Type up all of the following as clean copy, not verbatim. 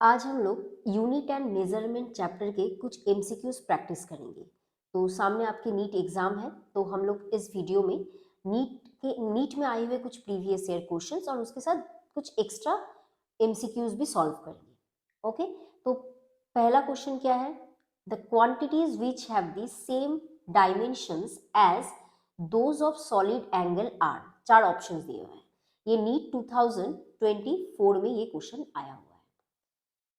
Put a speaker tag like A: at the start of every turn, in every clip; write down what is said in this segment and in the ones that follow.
A: आज हम लोग यूनिट एंड मेजरमेंट चैप्टर के कुछ एमसीक्यूज प्रैक्टिस करेंगे। तो सामने आपकी नीट एग्जाम है, तो हम लोग इस वीडियो में नीट में आए हुए कुछ प्रीवियस ईयर क्वेश्चंस और उसके साथ कुछ एक्स्ट्रा एमसीक्यूज भी सॉल्व करेंगे। ओके, तो पहला क्वेश्चन क्या है? The quantities which have the same dimensions as those of solid angle are. चार ऑप्शंस दिए हुए हैं। ये नीट 2024 में ये क्वेश्चन आया हुआ है।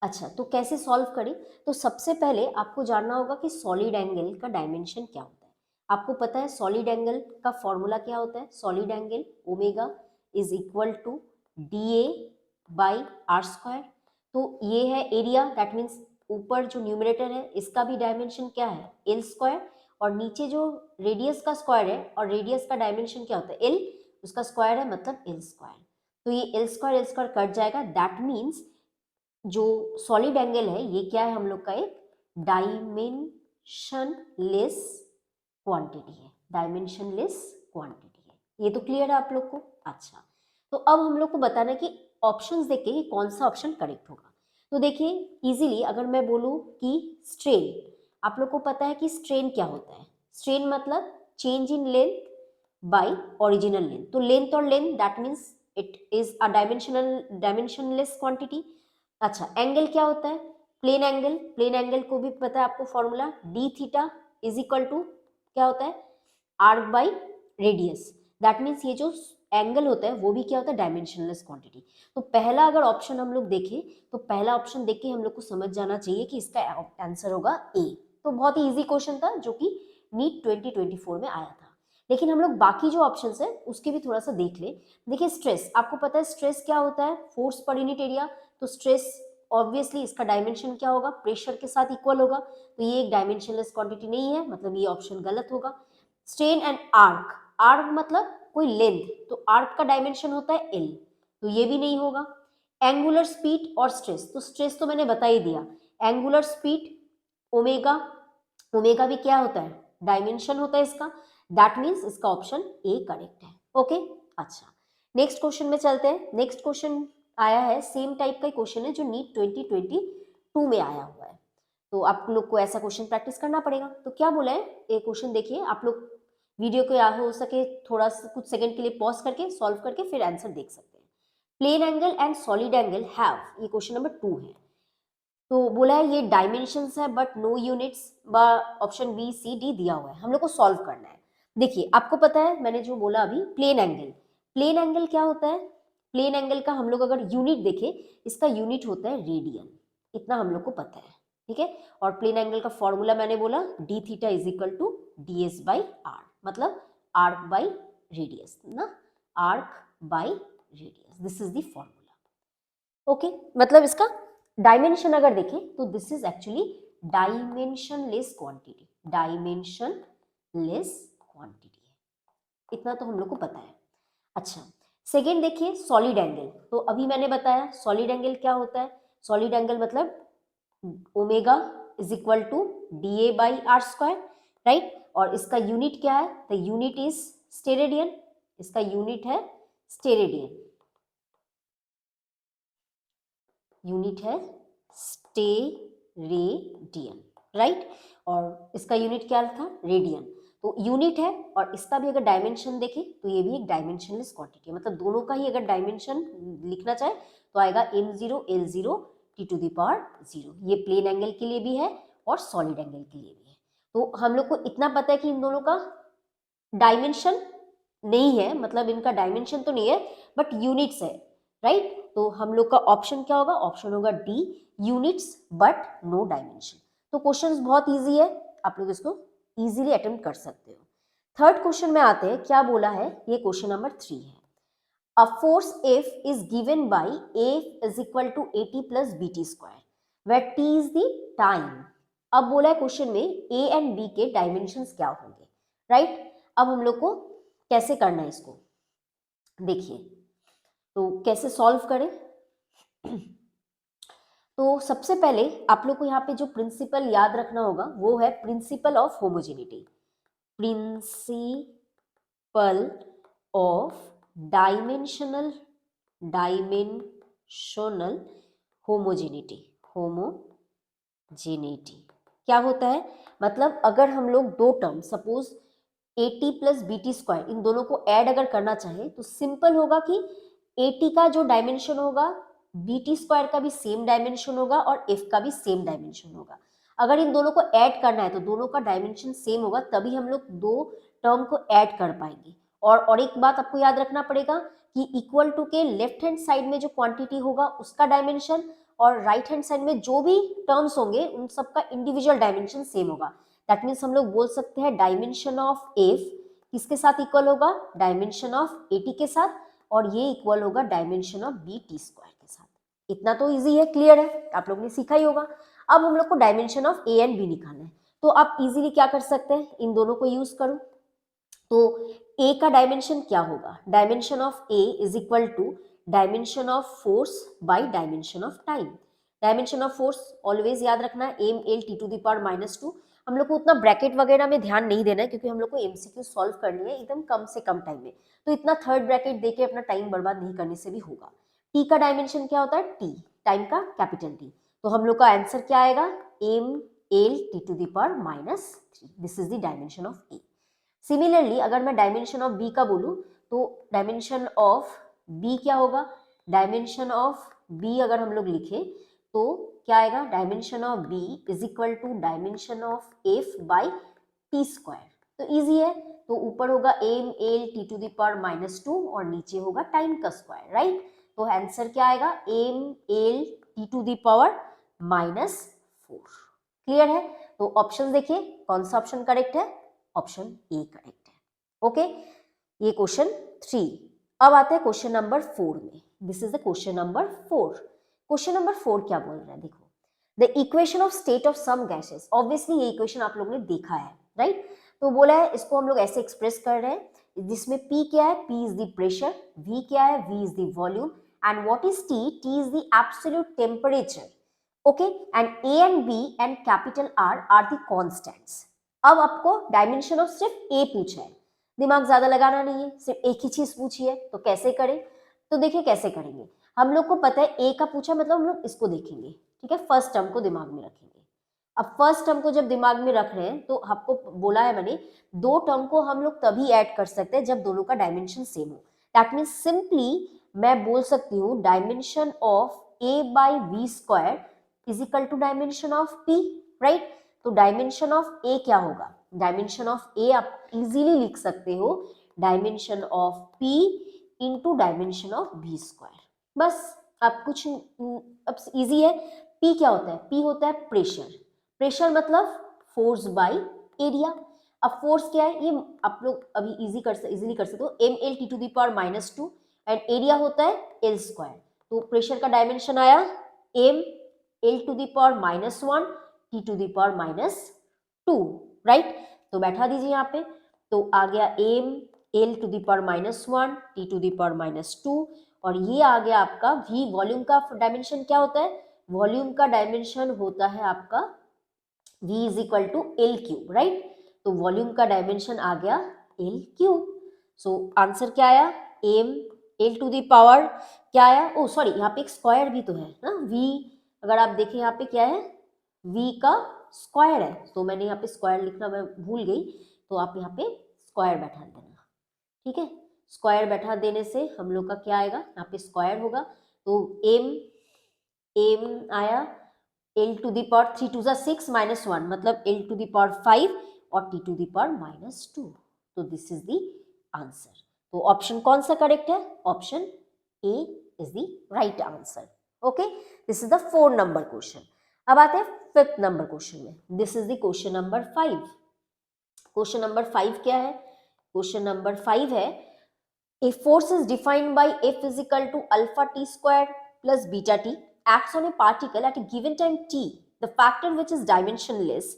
A: अच्छा, तो कैसे सॉल्व करें? तो सबसे पहले आपको जानना होगा कि सॉलिड एंगल का डायमेंशन क्या होता है। आपको पता है सॉलिड एंगल का फॉर्मूला क्या होता है? Solid angle omega is equal to D A by R square. तो ये है एरिया, दैट मीन्स ऊपर जो न्यूमरेटर है इसका भी डायमेंशन क्या है? L square. और नीचे जो रेडियस का स्क्वायर है, और रेडियस का डायमेंशन क्या होता है? एल, उसका स्क्वायर है मतलब एल स्क्वायर। तो ये एल स्क्वायर कट जाएगा, दैट मीन्स जो सॉलिड एंगल है ये क्या है? हम लोग का एक डायमेंशनलेस क्वांटिटी है। डायमेंशनलेस क्वांटिटी है। ये तो क्लियर है आप लोग को? अच्छा, तो अब हम लोग को बताना है कि ऑप्शंस देख के कौन सा ऑप्शन करेक्ट होगा। तो देखिए इजीली अगर मैं बोलूं कि स्ट्रेन, आप लोग को पता है कि स्ट्रेन क्या होता है? स्ट्रेन मतलब change in length bye original length. तो लेंथ और length that means it is a dimensionless quantity. अच्छा, एंगल क्या होता है? Plane angle. प्लेन एंगल को भी पता है आपको formula, D theta is equal to क्या होता है? R by radius. That means ये जो एंगल होता है वो भी क्या होता है? Dimensionless quantity. तो पहला अगर ऑप्शन हम लोग देखें तो पहला ऑप्शन देख के हम लोग को समझ जाना चाहिए कि इसका आंसर होगा ए। तो बहुत ही इजी क्वेश्चन था जो कि नीट 2024 में आया था। लेकिन हम लोग बाकी जो ऑप्शन है उसके भी थोड़ा सा देख ले। देखिए स्ट्रेस, आपको पता है स्ट्रेस क्या होता है? Force per unit area. तो स्ट्रेस ऑब्वियसली इसका डायमेंशन क्या होगा? प्रेशर के साथ इक्वल होगा। तो ये एक डायमेंशनलेस क्वांटिटी नहीं है, मतलब ये ऑप्शन गलत होगा। स्ट्रेन एंड आर्क, आर्क मतलब कोई लेंथ, तो आर्क का डायमेंशन होता है एल, तो ये भी नहीं होगा। एंगुलर स्पीड और स्ट्रेस, तो स्ट्रेस तो मैंने बता ही दिया। एंगुलर स्पीड ओमेगा, ओमेगा भी क्या होता है? डायमेंशन होता है इसका। दैट मीन्स इसका ऑप्शन ए करेक्ट है। ओके, अच्छा नेक्स्ट क्वेश्चन में चलते हैं। नेक्स्ट क्वेश्चन आया है, सेम टाइप का क्वेश्चन है जो नीट 2022 में आया हुआ है। तो आप लोग को ऐसा क्वेश्चन प्रैक्टिस करना पड़ेगा। तो क्या बोला है ये क्वेश्चन, देखिए आप लोग वीडियो को या हो सके थोड़ा सा कुछ सेकंड के लिए पॉज करके सॉल्व करके फिर आंसर देख सकते हैं। Plane angle and solid angle have, ये क्वेश्चन नंबर 2 है। तो बोला है ये डायमेंशंस है but no units, option B C D दिया हुआ है, हम लोग को सॉल्व करना है। देखिए आपको पता है मैंने जो बोला अभी, प्लेन एंगल, प्लेन एंगल क्या होता है? प्लेन एंगल का हम लोग अगर यूनिट देखें, इसका यूनिट होता है रेडियन, इतना हम लोग को पता है। ठीक है, और प्लेन एंगल का फॉर्मूला मैंने बोला D theta is equal to D S by R, मतलब आर्क बाई रेडियस ना, arc by radius, this is the formula. Okay, मतलब इसका डायमेंशन अगर देखें तो this is actually dimensionless quantity, dimensionless quantity है, इतना तो हम लोग को पता है। अच्छा, सेकेंड देखिए सॉलिड एंगल। तो अभी मैंने बताया सॉलिड एंगल क्या होता है? सॉलिड एंगल मतलब omega is equal to D A by R square, right. और इसका यूनिट क्या है? द यूनिट इज स्टेरेडियन, इसका यूनिट है स्टेरेडियन, यूनिट है स्टेरेडियन, राइट। और इसका यूनिट क्या था? रेडियन। तो यूनिट है और इसका भी अगर डायमेंशन देखें तो ये भी एक डायमेंशनलेस क्वांटिटी है, मतलब दोनों का ही अगर डायमेंशन लिखना चाहे तो आएगा m0 l0 t to the power 0। ये प्लेन एंगल के लिए भी है और सॉलिड एंगल के लिए भी है। तो हम लोग को इतना पता है कि इन दोनों का डायमेंशन नहीं है, मतलब इनका डायमेंशन तो नहीं है बट यूनिट्स है, राइट। तो हम लोग का ऑप्शन क्या होगा? ऑप्शन होगा D, units but no dimension. तो क्वेश्चंस बहुत इजी है, आप लोग इसको इजीली अटेम्प्ट कर सकते हो। थर्ड क्वेश्चन में आते हैं, क्या बोला है? ये क्वेश्चन नंबर 3 है। A force F is given by A is equal to AT plus BT square where T is the time। अब बोला है क्वेश्चन में A एंड B के डायमेंशंस क्या होंगे, राइट। अब हम लोग को कैसे करना है इसको देखिए, तो कैसे सॉल्व करें? तो सबसे पहले आप लोग को यहाँ पे जो प्रिंसिपल याद रखना होगा वो है principle of homogeneity, principle of dimensional homogeneity, homogeneity क्या होता है, मतलब अगर हम लोग दो term suppose AT plus BT square इन दोनों को ऐड अगर करना चाहें तो सिंपल होगा कि AT का जो डायमेंशन होगा BT स्क्वायर का भी सेम डायमेंशन होगा और F का भी सेम डायमेंशन होगा। अगर इन दोनों को ऐड करना है तो दोनों का डायमेंशन सेम होगा, तभी हम लोग दो टर्म को ऐड कर पाएंगे। और एक बात आपको याद रखना पड़ेगा कि इक्वल टू के लेफ्ट हैंड साइड में जो क्वांटिटी होगा उसका डायमेंशन और राइट हैंड साइड में जो भी टर्म्स होंगे उन सबका इंडिविजुअल डायमेंशन सेम होगा। दैट मीन्स हम लोग बोल सकते हैं डायमेंशन ऑफ F किसके साथ इक्वल होगा, डायमेंशन ऑफ AT के साथ, और ये इक्वल होगा डायमेंशन ऑफ BT स्क्वायर के साथ। इतना तो इजी है, क्लियर है, आप लोग ने सीखा ही होगा। अब हम लोग को dimension of A and B निकालना है, तो आप इजीली क्या कर सकते हैं, इन दोनों को यूज करो। तो A का डायमेंशन क्या होगा, dimension of A is equal to dimension of force by dimension of time. Dimension of force always याद रखना है mL T⁻²। हम लोग को उतना ब्रैकेट वगैरह में ध्यान नहीं देना है क्योंकि हम लोग को MCQ सॉल्व करनी है एकदम कम से कम टाइम में, तो इतना थर्ड ब्रैकेट देके अपना टाइम बर्बाद नहीं करने से भी होगा। T का डायमेंशन क्या होता है, T टाइम का कैपिटल T, तो हम लोग का आंसर क्या आएगा mL T⁻³ this is the dimension of A। Similarly अगर मैं डायमेंशन ऑफ B का बोलूं तो डायमेंशन ऑफ B क्या होगा, डायमेंशन ऑफ B अगर हम लोग लिखे तो क्या आएगा, dimension of B is equal to dimension of F by T square. तो इजी है, तो ऊपर होगा mL T⁻² और नीचे होगा टाइम का स्क्वायर, राइट। तो आंसर क्या आएगा mL T⁻⁻⁴। क्लियर है, तो ऑप्शन देखिए कौन सा ऑप्शन करेक्ट है, ऑप्शन ए करेक्ट है। ओके, ये क्वेश्चन 3। अब आते हैं क्वेश्चन नंबर 4 में। This is the question number 4। Question number 4 क्या बोल रहा है, देखो the equation of state of some gases. Obviously ये इक्वेशन आप लोगों ने देखा है, राइट। तो बोला है इसको हम लोग ऐसे एक्सप्रेस कर रहे हैं जिसमें P क्या है, P is the pressure, V क्या है, V is the volume, and what is T, T is the absolute temperature. Okay, and A and B and capital R the constants. अब आपको डायमेंशन ऑफ सिर्फ A पूछा है, दिमाग ज्यादा लगाना नहीं है, सिर्फ एक ही चीज पूछी है, तो कैसे करें, तो देखिए कैसे करेंगे। हम लोग को पता है A का पूछा मतलब हम लोग इसको देखेंगे, ठीक है, फर्स्ट टर्म को दिमाग में रखेंगे। अब फर्स्ट टर्म को जब दिमाग में रख रहे हैं तो आपको बोला है मैंने दो टर्म को हम लोग तभी ऐड कर सकते हैं जब दोनों का डायमेंशन सेम हो। दैट मीन्स सिंपली मैं बोल सकती हूँ dimension of A by V square is equal to dimension of P, right. तो डायमेंशन ऑफ A क्या होगा, डायमेंशन ऑफ A आप इजीली लिख सकते हो dimension of P into dimension of B square. बस अब कुछ अब इजी है। P क्या होता है, P होता है प्रेशर, प्रेशर मतलब फोर्स बाय एरिया। अब फोर्स क्या है ये आप लोग अभी इजीली कर सकते हो, mL T⁻² एंड एरिया होता है L स्क्वायर। तो प्रेशर का डायमेंशन आया mL T⁻⁻1 T⁻², राइट। तो बैठा दीजिए यहाँ पे, तो आ गया mL T⁻⁻1 T⁻², और ये आ गया आपका V। वॉल्यूम का डायमेंशन क्या होता है, वॉल्यूम का डायमेंशन होता है आपका V is equal to L cube, right. तो वॉल्यूम का डायमेंशन आ गया L क्यूब। सो आंसर क्या आया, mL टू द पावर क्या आया, ओ सॉरी यहाँ पे एक स्क्वायर भी तो है ना, V अगर आप देखें यहाँ पे क्या है, V का स्क्वायर है, तो मैंने यहाँ पे स्क्वायर लिखना मैं भूल गई, तो आप यहाँ पे स्क्वायर बैठा देना, ठीक है। स्क्वायर बैठा देने से हम लोग का क्या आएगा, यहाँ पे स्क्वायर होगा, तो m आया L टू दी पावर 3 2 6 -1 मतलब L टू दी पावर 5 और T टू दी पावर -2। तो दिस इज द आंसर। तो ऑप्शन कौन सा करेक्ट है, option A is the right answer. Okay, this is the 4 number question. अब आते हैं 5th नंबर क्वेश्चन में। This is the question number 5। Question number 5 क्या है, क्वेश्चन नंबर 5 है a force is defined by F is equal to alpha t square plus beta t acts on a particle at a given time t, the factor which is dimensionless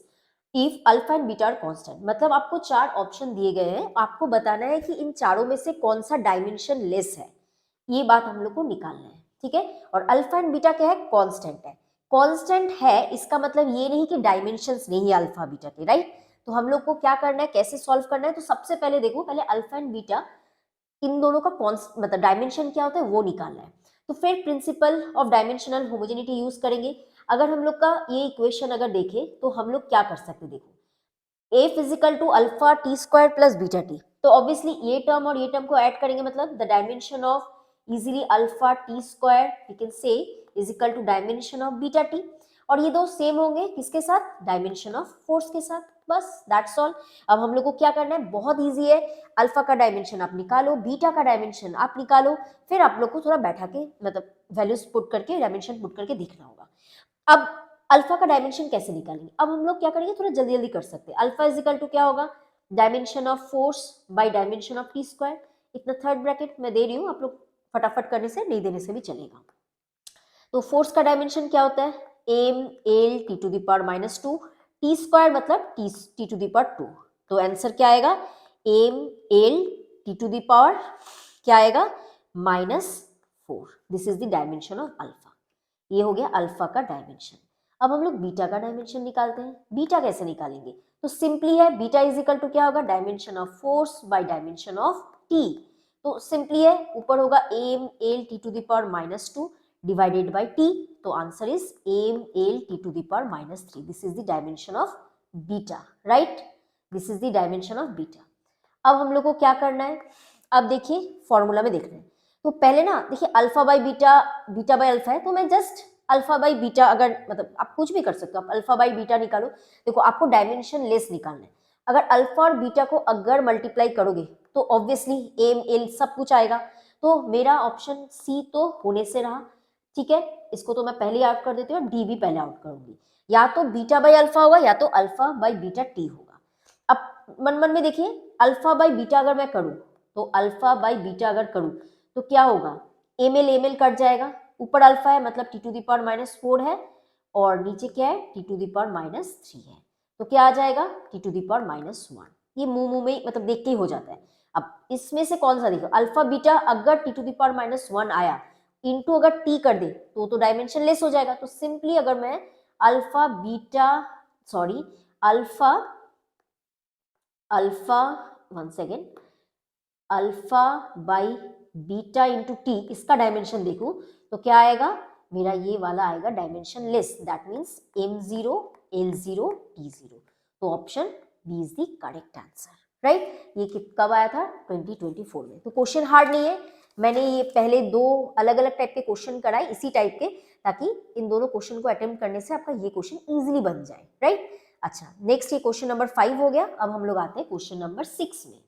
A: if alpha and beta are constant। मतलब आपको 4 option दिए गए हैं, आपको बताना है कि इन चारों में से कौन सा डायमेंशन लेस है, ये बात हम लोग को निकालना है, ठीक है। और अल्फा एंड बीटा क्या है, कांस्टेंट है। कांस्टेंट है इसका मतलब ये नहीं कि डायमेंशंस नहीं है अल्फा बीटा के, राइट। तो हम लोग को क्या करना है, कैसे सॉल्व करना है, तो सबसे पहले देखो, पहले अल्फा एंड बीटा इन दोनों का मतलब डायमेंशन क्या होता है वो निकालना है। तो फिर principal of dimensional homogeneity use करेंगे। अगर हम लोग का ये इक्वेशन अगर देखें तो हम लोग क्या कर सकते, देखो a physical to alpha T square plus beta T, तो ऑब्वियसली ये टर्म और ये टर्म को ऐड करेंगे, मतलब the dimension of easily alpha T square we can say is equal to dimension of beta T, और ये दो सेम होंगे किसके साथ, डायमेंशन ऑफ फोर्स के साथ, बस दैट्स ऑल। अब हम लोग को क्या करना है, बहुत इजी है, अल्फा का डायमेंशन आप निकालो, बीटा का डायमेंशन आप निकालो, फिर आप लोग को थोड़ा बैठा के मतलब वैल्यूज पुट करके डायमेंशन पुट करके देखना होगा। अब अल्फा का डायमेंशन कैसे निकालेंगे, अब हम लोग क्या करेंगे, थोड़ा जल्दी जल्दी कर सकते हैं। अल्फा इज इक्वल टू क्या होगा, dimension of force by dimension of T square, इतना थर्ड ब्रैकेट मैं दे रही हूँ, आप लोग फटाफट करने से नहीं देने से भी चलेगा। तो फोर्स का डायमेंशन क्या होता है, M L T to the power minus two, T square मतलब T to the power two, तो आंसर क्या आएगा, M L T to the power क्या आएगा minus four, this is the dimension of alpha. ये हो गया अल्फा का डायमेंशन। अब हम लोग बीटा का डायमेंशन निकालते हैं। बीटा कैसे निकालेंगे, तो सिंपली है, बीटा इज इक्वल टू क्या होगा, dimension of force by dimension of T, तो सिंपली है, ऊपर होगा M L T to the power minus two divided by T, तो answer is M L T to the power minus three, this is the dimension of beta, right, this is the dimension of beta. अब हम लोग को क्या करना है, अब देखिए फॉर्मूला में देखना है, तो पहले ना देखिए alpha by beta, beta by alpha है, तो मैं जस्ट अल्फा बाई बीटा, अगर मतलब आप कुछ भी कर सकते हो, आप अल्फा बाई बीटा निकालो। देखो आपको डायमेंशन लेस निकालना है, अगर अल्फा और बीटा को अगर मल्टीप्लाई करोगे तो ऑब्वियसली एम एल सब कुछ आएगा, तो मेरा ऑप्शन सी तो होने से रहा, ठीक है, इसको तो मैं पहले आउट कर देती हूँ, डी भी पहले आउट करूंगी, या तो बीटा बाई अल्फा होगा या तो अल्फा बाई बीटा टी होगा। अब मन मन में देखिए, अल्फा बाई बीटा अगर मैं करूं, तो अल्फा बाई बीटा अगर करूं तो क्या होगा, एम एल कट जाएगा, ऊपर अल्फा है मतलब T to the power minus four है, और नीचे क्या है, T to the power minus three है, तो क्या आ जाएगा, T to the power minus one. ये मुंह में मतलब देख के ही हो जाता है। अब इसमें से कौन सा देखो, अल्फा बीटा अगर T to the power minus one आया, इनटू अगर टी कर दे तो डायमेंशन लेस हो जाएगा, तो सिंपली अगर मैं alpha beta sorry alpha alpha one second alpha by beta into T, इसका डायमेंशन देखूं तो क्या आएगा, मेरा ये वाला आएगा dimension less, that means m0 l0 t0, तो option B is the correct answer, right. ये कब आया था, 2024 में। तो क्वेश्चन हार्ड नहीं है, मैंने ये पहले दो अलग अलग टाइप के क्वेश्चन कराए इसी टाइप के, ताकि इन दोनों क्वेश्चन को अटेम्प्ट करने से आपका ये क्वेश्चन इजीली बन जाए, राइट। अच्छा, नेक्स्ट ये क्वेश्चन नंबर 5 हो गया। अब हम लोग आते हैं क्वेश्चन नंबर 6 में।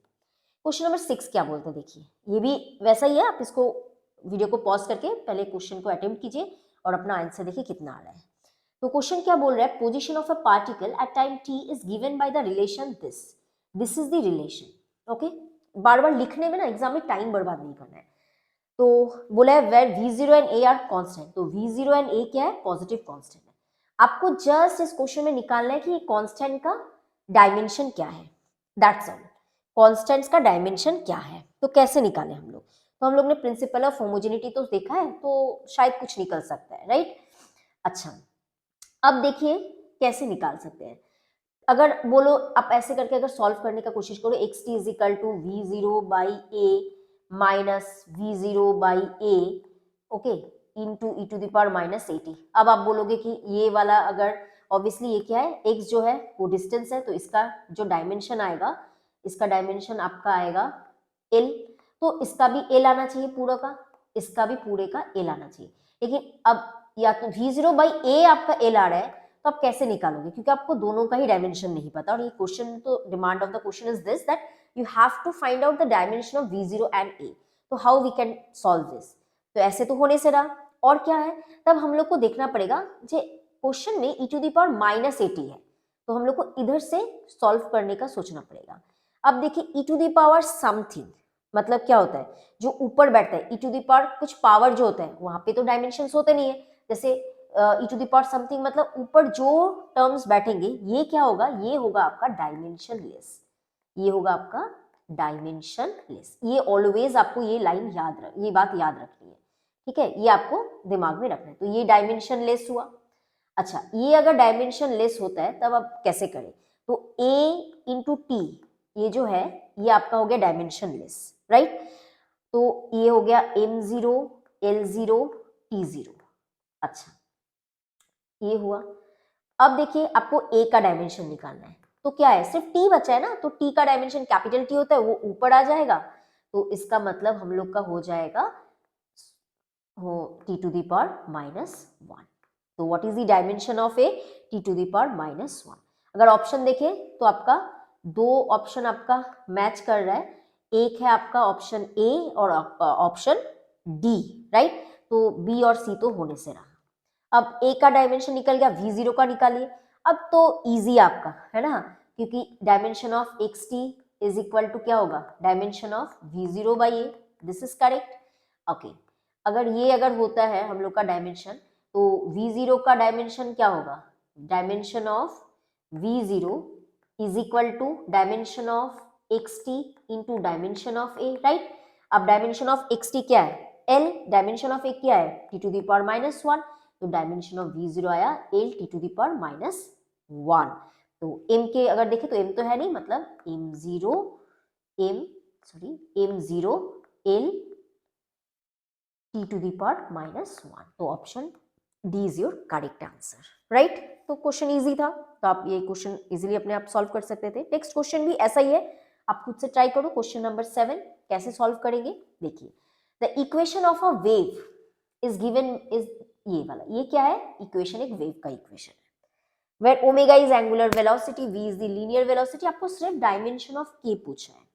A: क्वेश्चन नंबर 6 क्या बोलते हैं, देखिए ये भी वैसा ही है, आप इसको वीडियो को पॉज करके पहले क्वेश्चन को अटेम्प्ट कीजिए और अपना आंसर देखिए कितना आ रहा है। तो क्वेश्चन क्या बोल रहा है, position of a particle at time t is given by the relation this is the relation, okay. बार बार लिखने में ना एग्जाम में टाइम बर्बाद नहीं करना है। तो बोला है where v0 and a are constant, तो v0 एंड a क्या है, पॉजिटिव कांस्टेंट है। आपको जस्ट इस क्वेश्चन में निकालना है कि कांस्टेंट का डायमेंशन क्या है, दैट्स ऑल। कांस्टेंट्स का डायमेंशन क्या है, तो कैसे निकालें हम लोग, तो हम लोग ने प्रिंसिपल ऑफ होमोजेनिटी तो देखा है, तो शायद कुछ निकल सकता है, राइट। अच्छा, अब देखिए कैसे निकाल सकते हैं। अगर बोलो आप ऐसे करके अगर सॉल्व करने का कोशिश करो, X T is equal to V zero by A minus V zero by A, okay, into E to the power minus AT. अब आप बोलोगे कि ये वाला अगर ऑब्वियसली ये क्या है, एक्स जो है वो डिस्टेंस है, तो इसका जो डायमेंशन आएगा, इसका डायमेंशन आपका आएगा एल, तो इसका भी एल आना चाहिए पूरा का, इसका भी पूरे का एल आना चाहिए। लेकिन अब या तो वी जीरो बाई ए आपका एल आ रहा है, तो आप कैसे निकालोगे, क्योंकि आपको दोनों का ही डायमेंशन नहीं पता, और ये क्वेश्चन तो demand of the question is this that you have to find out the dimension of v0 and a, तो how we can solve this, तो ऐसे तो होने से रहा, और क्या है, तब हम लोग को देखना पड़ेगा जे क्वेश्चन में e to the power minus 80 है, तो हम लोग को इधर से सॉल्व करने का सोचना पड़ेगा। अब देखिए e to the power something मतलब क्या होता है, जो ऊपर बैठता है e टू द पावर कुछ पावर जो होता है वहां पे तो डायमेंशंस होते नहीं है, जैसे ई टू द पावर समथिंग मतलब ऊपर जो टर्म्स बैठेंगे ये क्या होगा, ये होगा आपका डायमेंशन लेस, ये होगा आपका डायमेंशन लेस। ये ऑलवेज आपको ये लाइन ये बात याद रखनी है, ठीक है, ये आपको दिमाग में रखना है। तो ये डायमेंशन लेस हुआ। अच्छा, ये अगर डायमेंशन लेस होता है तब आप कैसे करें, तो a इंटू टी ये जो है ये आपका हो गया डायमेंशन लेस, राइट। तो ये हो गया m0 L0 T0। अच्छा, ये हुआ। अब देखिए आपको A का डायमेंशन निकालना है, तो क्या है, सिर्फ T बचा है ना, तो T का डायमेंशन कैपिटल T होता है, वो ऊपर आ जाएगा, तो इसका मतलब हम लोग का हो जाएगा हो T टू दी पावर -1। तो what is the dimension of A T to the power -1। अगर ऑप्शन देखें तो आपका दो ऑप्शन आपका मैच कर रहा है, एक है आपका ऑप्शन ए और ऑप्शन डी, राइट। तो बी और सी तो होने से रहा। अब ए का डायमेंशन निकल गया, V0 का निकालिए। अब तो इजी आपका है ना, क्योंकि dimension of X T is equal to क्या होगा, dimension of V0 by A. This is correct. Okay, अगर ये अगर होता है हम लोग का डायमेंशन, तो V0 का डायमेंशन क्या होगा, dimension of V0 is equal to dimension of X T into dimension of A, right. अब डायमेंशन ऑफ एक्स टी क्या है, L, डायमेंशन ऑफ ए क्या है, T टू दी पावर -1, तो डायमेंशन ऑफ V0 आया L T to the power -1। तो m के अगर देखें तो m तो है नहीं, मतलब m0 L T to the power -1। तो option D is your correct answer, right. तो क्वेश्चन इजी था, तो आप ये क्वेश्चन इजीली अपने आप सॉल्व कर सकते थे। नेक्स्ट क्वेश्चन भी ऐसा ही है, आप खुद से ट्राई करो। क्वेश्चन नंबर 7 कैसे सॉल्व करेंगे, देखिए। The equation of a wave is given is, ये वाला, ये क्या है, इक्वेशन, एक वेव का इक्वेशन है। Where omega is angular velocity, v is the linear velocity. आपको सिर्फ डायमेंशन ऑफ k पूछा है।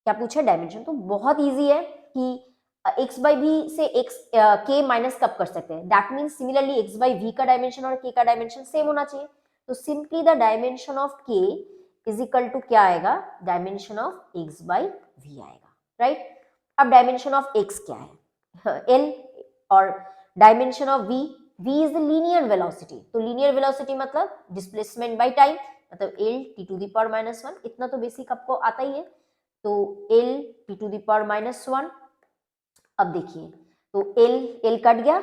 A: क्या पूछा है, डायमेंशन। तो बहुत इजी है कि x बाई वी से x k माइनस कब कर सकते हैं, that means similarly x by V का डायमेंशन और k का डायमेंशन सेम होना चाहिए। तो simply the dimension of k is equal to क्या आएगा, dimension of x by V आएगा, राइट। अब डायमेंशन ऑफ x क्या है, l, और dimension of v, v is the linear velocity. तो लीनियर वेलोसिटी मतलब डिस्प्लेसमेंट बाय टाइम, मतलब l t to the power -1। इतना तो बेसिक आपको आता ही है। तो l t to the power -1। अब देखिए, तो l कट गया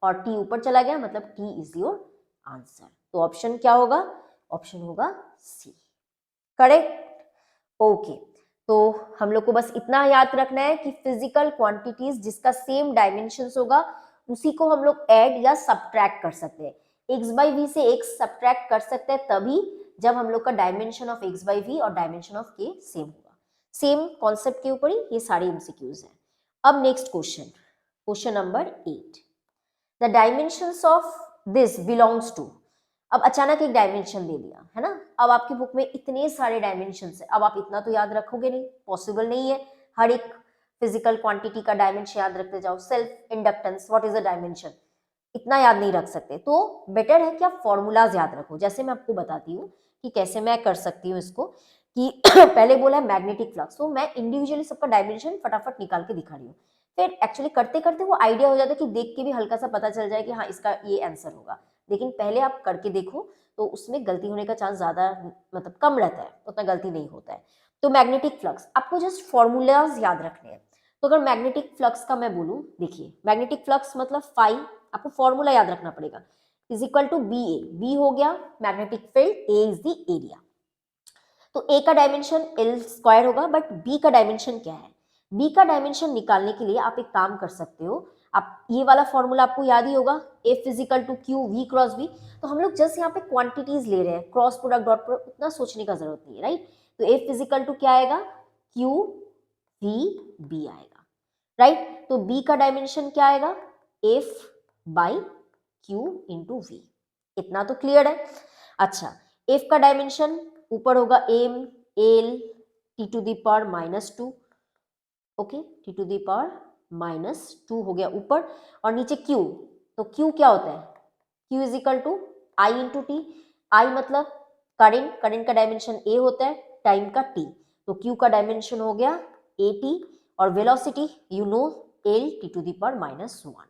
A: और t ऊपर चला गया, मतलब t इज योर आंसर। तो ऑप्शन क्या होगा, ऑप्शन होगा सी, करेक्ट। ओके, तो हम लोग को बस इतना याद रखना है कि फिजिकल क्वांटिटीज जिसका सेम डायमेंशंस होगा उसी को हम लोग ऐड या सब्ट्रैक्ट कर सकते हैं। x बाई वी से x सब्ट्रैक्ट कर सकते हैं तभी जब हम लोग का dimension of x by V और डायमेंशन ऑफ k सेम होगा। सेम कॉन्सेप्ट के ऊपर ही ये सारे एमसीक्यूज हैं। अब next question, question number 8। The dimensions of this belongs to. अब अचानक एक डायमेंशन दे दिया है ना, अब आपकी बुक में इतने सारे डायमेंशंस है, अब आप इतना तो याद रखोगे नहीं, पॉसिबल नहीं है हर एक फिजिकल क्वांटिटी का डायमेंशन याद रखते जाओ। Self inductance, what is the dimension, इतना याद नहीं रख सकते। तो बेटर है कि आप फॉर्मूलाज याद रखो। जैसे मैं आपको बताती हूँ कि कैसे मैं कर सकती हूँ इसको, कि पहले बोला है मैग्नेटिक फ्लक्स, तो मैं इंडिविजुअली सबका डायमेंशन फटाफट निकाल के दिखा रही हूँ। फिर एक्चुअली करते करते वो आइडिया हो जाता है कि देख के भी हल्का सा पता चल जाए कि हाँ इसका ये आंसर होगा। लेकिन पहले आप करके देखो तो उसमें गलती होने का चांस ज्यादा, मतलब कम रहता है, उतना गलती नहीं होता है। तो मैग्नेटिक फ्लक्स आपको जस्ट फॉर्मूलाज याद रखने हैं। तो अगर मैग्नेटिक फ्लक्स का मैं बोलूँ, देखिए मैग्नेटिक फ्लक्स मतलब फाई, आपको फॉर्मूला याद रखना पड़ेगा, is equal to B A. B हो गया magnetic field, A is the area. तो ए का डायमेंशन एल स्क्वायर होगा, बट बी का डायमेंशन क्या है, बी का डायमेंशन निकालने के लिए आप एक काम कर सकते हो। आप ये वाला फॉर्मूला आपको याद ही होगा, F is equal to Q V cross B. तो हम लोग जस्ट यहाँ पे क्वांटिटीज ले रहे हैं, क्रॉस प्रोडक्ट डॉट प्रोडक्ट, उतना सोचने का जरूरत नहीं है, राइट। तो एफ इजिकल टू क्या आएगा, क्यू वी बी आएगा, राइट। तो बी का डायमेंशन क्या आएगा, F by Q into V. इतना तो क्लियर है। अच्छा, एफ का डायमेंशन ऊपर होगा M L T to the power -2, okay, T to the power -2 हो गया ऊपर, और नीचे क्यू। तो क्यू क्या होता है, Q is equal to I into T. I मतलब करंट, करंट का डायमेंशन ए होता है, टाइम का टी। तो क्यू का डायमेंशन हो गया ए टी, और velocity you know L T to the power -1,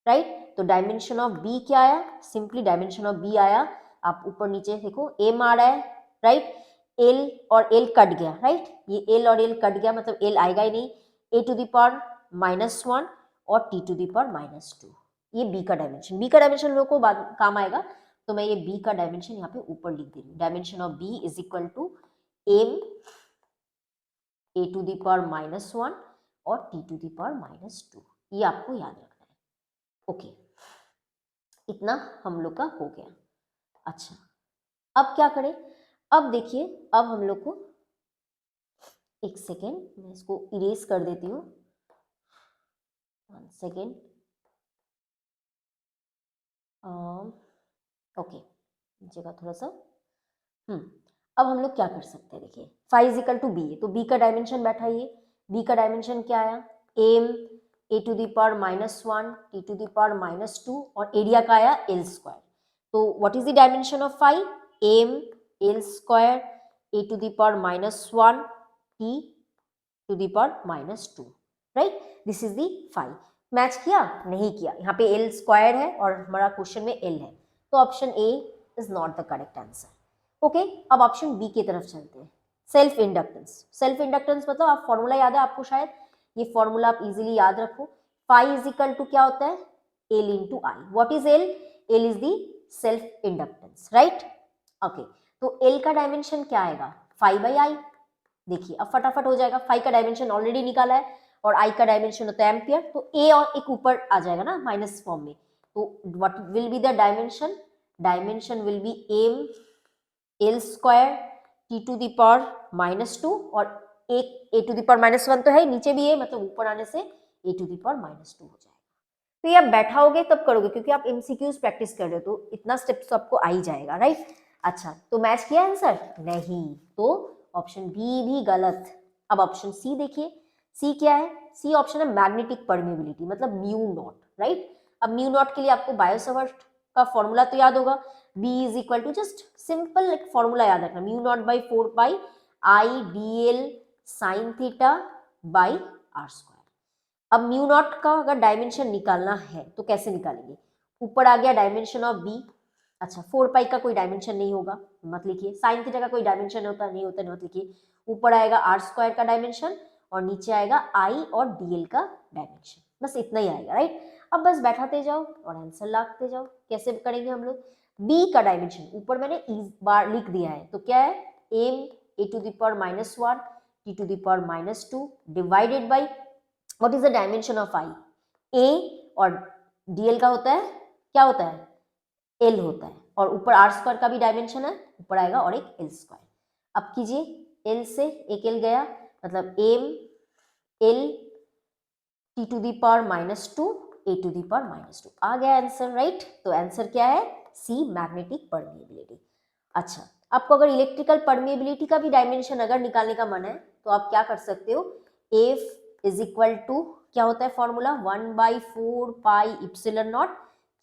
A: right. तो डायमेंशन ऑफ बी क्या आया, सिंपली डायमेंशन ऑफ बी आया, आप ऊपर नीचे देखो एम आ रहा है, राइट। एल और एल कट गया, राइट, ये एल और एल कट गया, मतलब एल आएगा ही नहीं। ए टू द पावर -1 और टी टू द पावर -2, ये बी का डायमेंशन। बी का डायमेंशन लोगों को बाद काम आएगा, तो मैं ये बी का डायमेंशन यहाँ पे ऊपर लिख दे रही हूँ। Dimension of B is equal to M A to the power -1 और टी टू द पावर -2। ये आपको याद रखना है। ओके, इतना हम लोग का हो गया। अच्छा, अब क्या करें? अब देखिए, अब हम लोग को, एक सेकेंड मैं इसको इरेज कर देती हूँ, 1 सेकेंड। ओके, जगह थोड़ा सा, अब हम लोग क्या कर सकते हैं? देखिए, फाइव इजिकल टू बी है, तो बी का डायमेंशन बैठाइए। बी का डायमेंशन क्या आया? M A to the power -1 T to the power -2 और एरिया का आया एल स्क्वायर। तो what is the dimension of phi? M L square A to the power -1 T to the power -2, right? This is the phi. Match किया? नहीं किया। यहाँ पे L square है और हमारा क्वेश्चन में एल है, तो option A is not the correct answer. Okay, अब ऑप्शन बी की तरफ चलते हैं। Self inductance. सेल्फ इंडक्टेंस मतलब आप फॉर्मूला याद है आपको शायद, ये फॉर्मूला आप इजीली याद रखो। फाई इज इक्वल टू क्या होता है? L into I. What is L? L is the self inductance, right? Okay, तो एल का डायमेंशन क्या आएगा? 5/i। देखिए अब फटाफट हो जाएगा, फाई का डायमेंशन ऑलरेडी निकाला है और आई का डायमेंशन होता है एम्पियर, तो ए और एक ऊपर आ जाएगा ना माइनस फॉर्म में, तो what will be the dimension? Dimension will be M L square T to the power -2 और एक ए टू द पावर -1 तो है, नीचे भी है, मतलब ऊपर आने से ए टू द पावर -2 हो जाएगा। तो ये आप बैठाओगे तब करोगे, क्योंकि आप एमसीक्यूज प्रैक्टिस कर रहे हो, तो इतना स्टेप्स तो आपको आ ही जाएगा, राइट? अच्छा, तो मैच किया आंसर? नहीं, तो ऑप्शन बी भी गलत। अब ऑप्शन सी देखिए, सी क्या है? सी ऑप्शन है मैग्नेटिक परमेबिलिटी, मतलब म्यू नॉट, राइट? अब म्यू नॉट के लिए आपको बायोसवर्ट का फॉर्मूला तो याद होगा, B is equal to, just simple एक फॉर्मूला याद रखना, mu naught by 4πI/dl sine theta by R square. अब म्यू नॉट का अगर डायमेंशन निकालना है तो कैसे निकालेंगे? ऊपर आ गया डायमेंशन ऑफ बी। अच्छा, 4π का कोई डायमेंशन नहीं होगा, मत लिखिए। साइन थीटा का कोई डायमेंशन होता नहीं होता, मत लिखिए। ऊपर आएगा आर स्क्वायर का डायमेंशन और नीचे आएगा आई और डीएल का डायमेंशन, बस इतना ही आएगा, राइट? अब बस बैठाते जाओ और आंसर लाते जाओ। कैसे करेंगे हम लोग? बी का डायमेंशन ऊपर मैंने इस बार लिख दिया है, तो क्या है? M A to the power -1 T to the power -2 divided by what is the dimension of I? A और डीएल का होता है, क्या होता है? एल होता है, और ऊपर आर स्क्वायर का भी डायमेंशन है, ऊपर आएगा और एक एल स्क्वायर। अब कीजिए, एल से एक एल गया, मतलब M L T to the power -2 A to the power -2 आ गया आंसर, राइट? तो आंसर क्या है? C, magnetic permeability. अच्छा, आपको अगर इलेक्ट्रिकल परमेबिलिटी का भी डायमेंशन अगर निकालने का मन है तो आप क्या कर सकते हो? एफ इज इक्वल टू, क्या होता है formula? 1/4πε0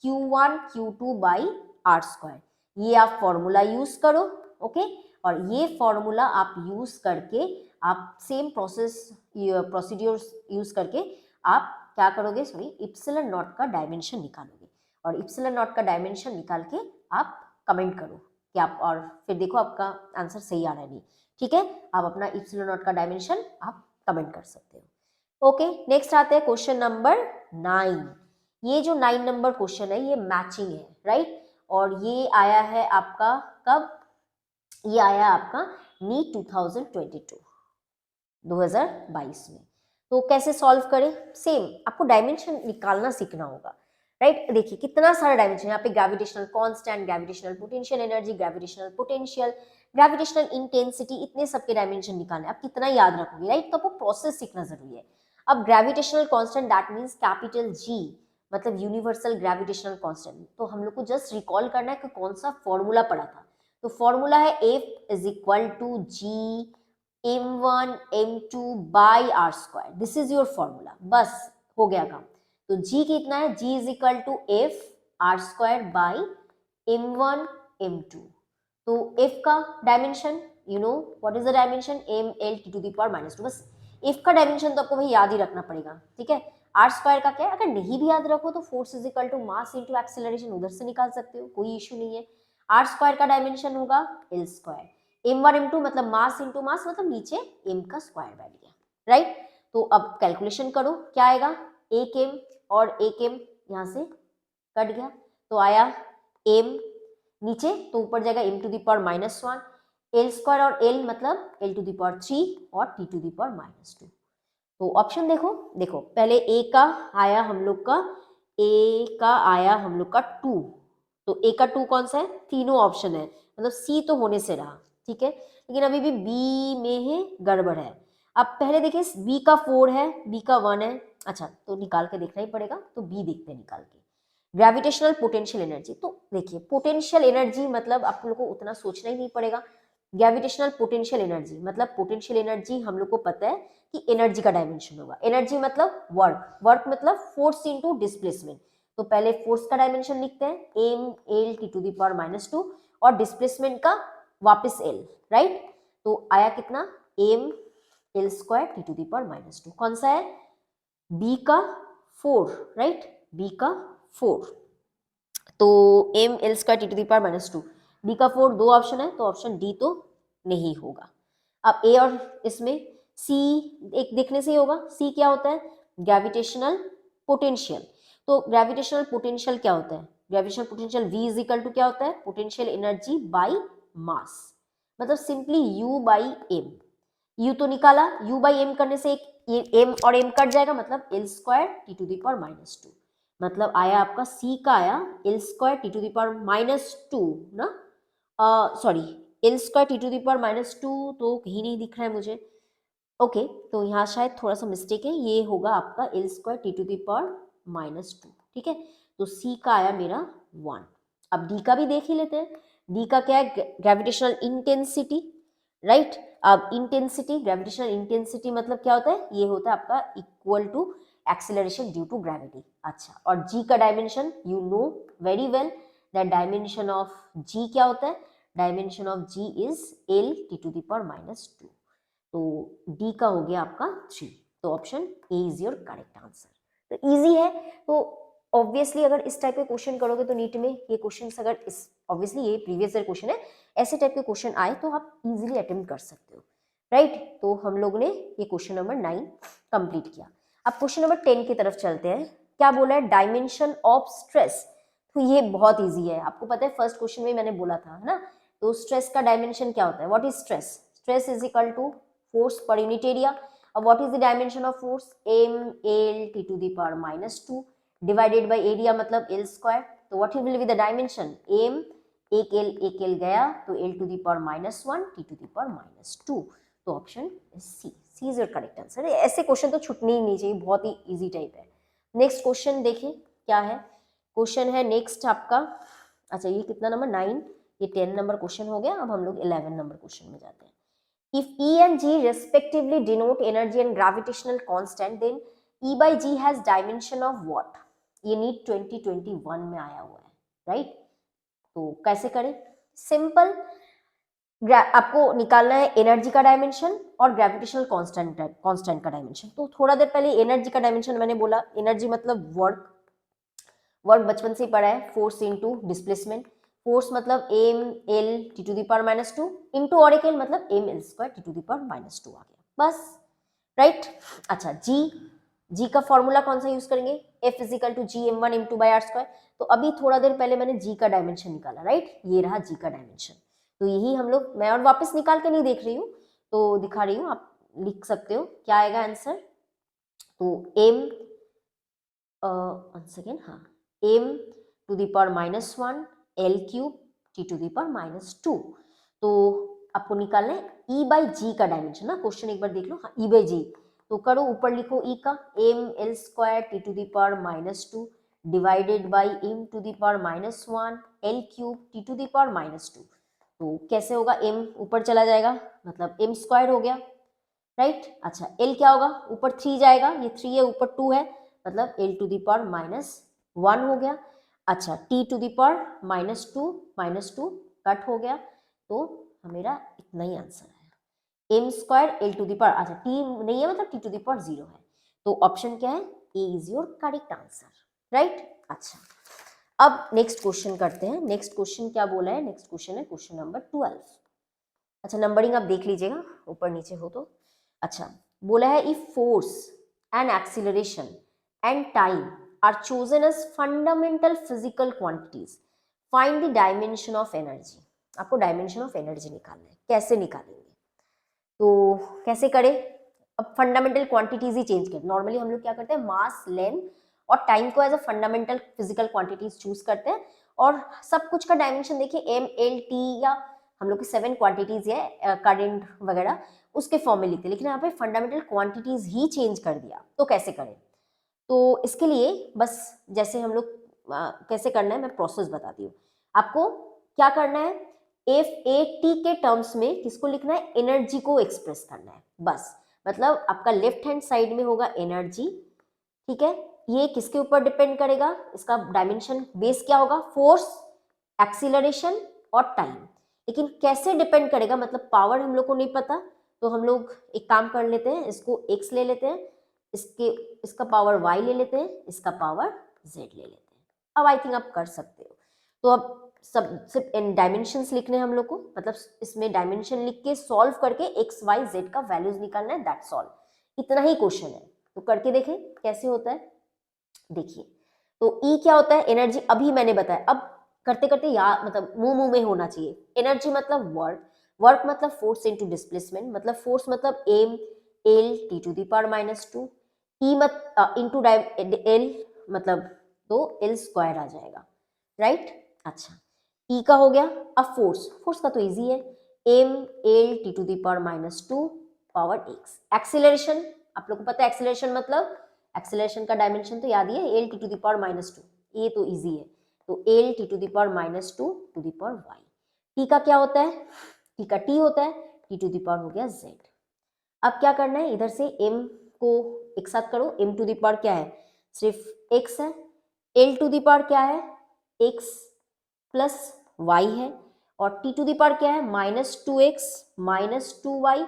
A: Q1 Q2 by R square. ये आप फॉर्मूला यूज करो, ओके? और ये फॉर्मूला आप यूज करके आप सेम प्रोसीड्यूर्स यूज करके आप क्या करोगे? सॉरी, इप्सिलॉन नॉट का डायमेंशन निकालोगे, और इप्सिलॉन नॉट का डायमेंशन निकाल के आप कमेंट करो कि आप, और फिर देखो आपका आंसर सही आ रहा है नहीं, ठीक है? आप अपना इप्सिलॉन नॉट का डायमेंशन आप कमेंट कर सकते हो। ओके, नेक्स्ट आते हैं क्वेश्चन नंबर 9। ये जो 9 नंबर क्वेश्चन है ये मैचिंग है, राइट? और ये आया है आपका कब? ये आया आपका नीट 2022 में। तो कैसे सॉल्व करें? सेम आपको डायमेंशन निकालना सीखना होगा, राइट? देखिए कितना सारा डायमेंशन, यहाँ पे gravitational constant, gravitational potential energy, gravitational potential, gravitational intensity, इतने सबके डायमेंशन निकालने, आप कितना याद रखोगे, राइट? तो आपको प्रोसेस सीखना जरूरी है। अब gravitational constant that means capital G, मतलब यूनिवर्सल ग्रेविटेशनल कांस्टेंट, तो हम लोग को जस्ट रिकॉल करना है कि कौन सा फॉर्मूला पढ़ा था। तो फॉर्मूला है F is equal to G m1 m2 by R square. This is your formula, बस हो गया काम। तो g कितना है? g is equal to f R square by m1 m2। तो f का dimension, you know what is the dimension? m l t to the power -2। बस f का डायमेंशन तो आपको भाई याद ही रखना पड़ेगा, ठीक है? आर स्क्वायर का क्या है? अगर नहीं भी याद रखो तो force is equal to mass into acceleration, उधर से निकाल सकते हो, कोई इश्यू नहीं है। आर स्क्वायर का डायमेंशन होगा एल स्क्वायर, m1 m2 मतलब मास इंटू मास, मतलब नीचे m का स्क्वायर बैठ गया, राइट? तो अब कैलकुलेशन करो, क्या आएगा? एक m और एक m यहाँ से कट गया, तो आया m नीचे, तो ऊपर जाएगा m to the power -1, L square और l मतलब l टू द पावर 3 और t टू द पावर -2। तो ऑप्शन देखो, देखो पहले ए का आया हम लोग का, ए का आया हम लोग का 2, तो ए का 2 कौन सा है, तीनों ऑप्शन है, मतलब सी तो होने से रहा, ठीक है, लेकिन अभी भी बी में ही गड़बड़ है। अब पहले देखिए बी का 4 है, बी का 1 है, अच्छा तो निकाल के देखना ही पड़ेगा, तो बी देखते हैं निकाल के। ग्रेविटेशनल पोटेंशियल एनर्जी, तो देखिए पोटेंशियल एनर्जी मतलब आप लोग को उतना सोचना ही नहीं पड़ेगा। ग्रेविटेशनल पोटेंशियल एनर्जी मतलब पोटेंशियल एनर्जी हम लोग को पता है कि एनर्जी का डायमेंशन होगा। एनर्जी मतलब वर्क, वर्क मतलब फोर्स इनटू डिस्प्लेसमेंट। तो पहले फोर्स का डायमेंशन लिखते हैं, M L T to the power -2 और डिस्प्लेसमेंट का वापस एल, राइट। तो आया कितना, M L square T to the power -2। कौन सा है, बी का 4, राइट, बी का 4, तो M L square T to the power -2, B का 4 दो ऑप्शन है, तो ऑप्शन डी तो नहीं होगा। अब ए और इसमें सी एक देखने से ही होगा, सी क्या होता है, ग्रेविटेशनल पोटेंशियल। तो ग्रेविटेशनल पोटेंशियल क्या होता है, gravitational potential V is equal to क्या होता है, पोटेंशियल एनर्जी बाई मास, मतलब simply U by M. U तो निकाला, U बाई एम करने से एक एम और एम कट जाएगा, मतलब L square T to the power -2, मतलब आया आपका सी का आया L square T to the power -2 ना, sorry L square T to the power -2 तो कहीं नहीं दिख रहा है मुझे, ओके तो यहाँ शायद थोड़ा सा मिस्टेक है, ये होगा आपका L square T to the power -2, ठीक है, तो सी का आया मेरा 1। अब डी का भी देख ही लेते हैं, डी का क्या है, ग्रेविटेशनल इंटेंसिटी, राइट। अब इंटेंसिटी, ग्रेविटेशनल इंटेंसिटी मतलब क्या होता है, ये होता है आपका equal to acceleration due to gravity. अच्छा, और जी का dimension you know very well that dimension of G क्या होता है, dimension of G is L T to the power -2, तो डी का हो गया आपका 3, तो option A is your correct answer. तो इजी है, तो ऑब्वियसली अगर इस टाइप के क्वेश्चन करोगे तो नीट में ये क्वेश्चन अगर इस ऑब्वियसली ये प्रीवियस ईयर क्वेश्चन है, ऐसे टाइप के क्वेश्चन आए तो आप इजीली अटेम्प्ट कर सकते हो, राइट। तो हम लोग ने ये क्वेश्चन नंबर 9 कंप्लीट किया। अब क्वेश्चन नंबर 10 की तरफ चलते हैं। क्या बोला है, डायमेंशन ऑफ स्ट्रेस, तो ये बहुत ईजी है, आपको पता है फर्स्ट क्वेश्चन में मैंने बोला था, है ना। तो स्ट्रेस का डायमेंशन क्या होता है, what is stress, stress is equal to force per unit area. What is the dimension of force, m l t to the power -2 divided by area मतलब l square, तो what will be the dimension, m एक l गया तो l to the power -1 t to the power -2, तो option C, C is your correct answer. ऐसे question तो छूटने ही नहीं चाहिए, बहुत ही इजी टाइप है। नेक्स्ट क्वेश्चन देखिए क्या है, क्वेश्चन है नेक्स्ट आपका, अच्छा ये कितना नंबर 9, ये 10 नंबर क्वेश्चन हो गया। अब हम लोग 11 नंबर क्वेश्चन में जाते हैं। If E and G respectively denote energy and gravitational constant, then E by G has dimension of what? ये नीट 2021 में आया हुआ है, राइट। तो कैसे करें, सिंपल, आपको निकालना है एनर्जी का डायमेंशन और ग्रेविटेशनल कांस्टेंट का डायमेंशन। तो थोड़ा देर पहले एनर्जी का डायमेंशन मैंने बोला, एनर्जी मतलब वर्क, वर्क बचपन से ही पढ़ा है, फोर्स इनटू डिस्प्लेसमेंट, फोर्स मतलब M L T to the power -2 into और एक एल मतलब M L square T to the power -2 आ गया, बस, राइट। अच्छा जी, जी का फॉर्मूला कौन सा यूज करेंगे, F is equal to G M 1 m2 by R square. तो अभी थोड़ा देर पहले मैंने जी का डायमेंशन निकाला, राइट, ये रहा जी का डायमेंशन। तो यही हम लोग, मैं और वापस निकाल के नहीं देख रही हूँ, तो दिखा रही हूँ, आप लिख सकते हो क्या आएगा आंसर। तो एम वन सेकेंड, हाँ, m to the power -1 l cube t to the power -2, तो आपको निकालना है e बाई जी का डायमेंशन ना, क्वेश्चन एक बार देख लो, हाँ e बाई जी, तो करो ऊपर लिखो e का m l square t to the power -2 divided by m to the power -1 l cube t to the power -2, तो कैसे होगा, m ऊपर चला जाएगा मतलब m स्क्वायर हो गया, राइट। अच्छा l क्या होगा, ऊपर 3 जाएगा, ये 3 है ऊपर 2 है, मतलब l टू द पावर -1 हो गया। अच्छा t to the power -2 cut हो गया, तो मेरा इतना ही आंसर है, m square l to the power, अच्छा t नहीं है मतलब t टू द पावर 0 है, तो ऑप्शन क्या है, a is your correct answer, right. अच्छा अब नेक्स्ट क्वेश्चन करते हैं। नेक्स्ट क्वेश्चन क्या बोला है, नेक्स्ट क्वेश्चन है क्वेश्चन नंबर 12। अच्छा नंबरिंग आप देख लीजिएगा ऊपर नीचे हो तो। अच्छा बोला है if force and acceleration and time are chosen as fundamental physical quantities, find the dimension of energy. आपको डायमेंशन ऑफ एनर्जी निकालना है, कैसे निकालेंगे, तो कैसे करें, अब फंडामेंटल क्वांटिटीज ही चेंज कर, नॉर्मली हम लोग क्या करते हैं मास, लेंथ और टाइम को as a fundamental physical quantities choose करते हैं, और सब कुछ का डायमेंशन देखिए एम एल टी, या हम लोग की 7 क्वांटिटीज है करंट वगैरह उसके फॉर्म में लिखते हैं, लेकिन यहाँ पे फंडामेंटल क्वांटिटीज ही चेंज कर दिया, तो कैसे करें? तो इसके लिए बस जैसे हम लोग कैसे करना है मैं प्रोसेस बताती हूँ आपको। क्या करना है, एफ ए टी के टर्म्स में किसको लिखना है, एनर्जी को एक्सप्रेस करना है बस। मतलब आपका लेफ्ट हैंड साइड में होगा एनर्जी, ठीक है, ये किसके ऊपर डिपेंड करेगा, इसका डायमेंशन बेस क्या होगा, फोर्स, एक्सीलरेशन और टाइम। लेकिन कैसे डिपेंड करेगा, मतलब पावर हम लोग को नहीं पता, तो हम लोग एक काम कर लेते हैं, इसको x ले लेते हैं, इसका पावर y ले लेते हैं, इसका पावर z ले लेते हैं। अब आई थिंक आप कर सकते हो। तो अब सब सिर्फ इन डायमेंशंस लिखने हैं हम लोग को, मतलब इसमें डायमेंशन लिख के सॉल्व करके x y z का वैल्यूज निकालना है, दैट्स ऑल। इतना ही क्वेश्चन है, तो करके देखें कैसे होता है। देखिए, तो E क्या होता है, एनर्जी, अभी मैंने बताया, अब करते करते यार मतलब मुंह में होना चाहिए। एनर्जी मतलब वर्क, वर्क मतलब फोर्स इनटू डिस्प्लेसमेंट, मतलब फोर्स मतलब M L T to the power -2, E मत इनटू एल मतलब तो एल स्क्वायर आ जाएगा, राइट। अच्छा, ई का हो गया। अब फोर्स, फोर्स का तो इजी है, M L T to the power -2 power X. Acceleration, आप लोग को पता है एक्सीलरेशन मतलब, एक्सीलरेशन का डायमेंशन तो याद ही है, L T to the power -2, ये तो इजी है, तो L T to the power -2 to the power Y. T का क्या होता है, टी का टी होता है, टी टू द पावर हो गया जेड। अब क्या करना है, इधर से m को एक साथ करो, m टू द पावर क्या है, सिर्फ x है, l टू द पावर क्या है, x प्लस y है, और t टू द पावर क्या है, -2x -2y